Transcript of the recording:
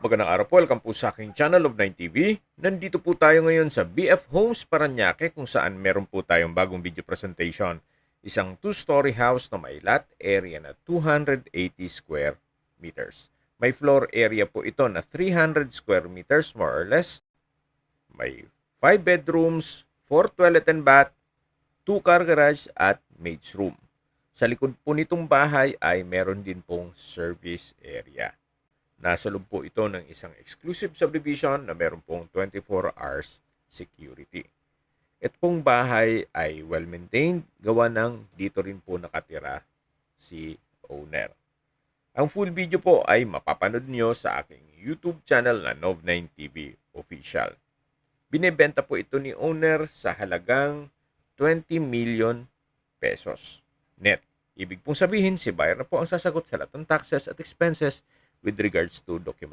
Magandang araw po, welcome po sa aking channel of 9 TV. Nandito po tayo ngayon sa BF Homes Parañaque kung saan meron po tayong bagong video presentation. Isang 2-story house na may lot area na 280 square meters. May floor area po ito na 300 square meters more or less. May 5 bedrooms, 4 toilet and bath, 2 car garage at maid's room. Sa likod po nitong bahay ay meron din pong service area. Nasa loob po ito ng isang exclusive subdivision na meron pong 24 hours security. Ito pong bahay ay well-maintained, gawa ng dito rin po nakatira si owner. Ang full video po ay mapapanood nyo sa aking YouTube channel na Nov9 TV Official. Binebenta po ito ni owner sa halagang 20 million pesos net. Ibig pong sabihin, si buyer na po ang sasagot sa lahat ng taxes at expenses with regards to document.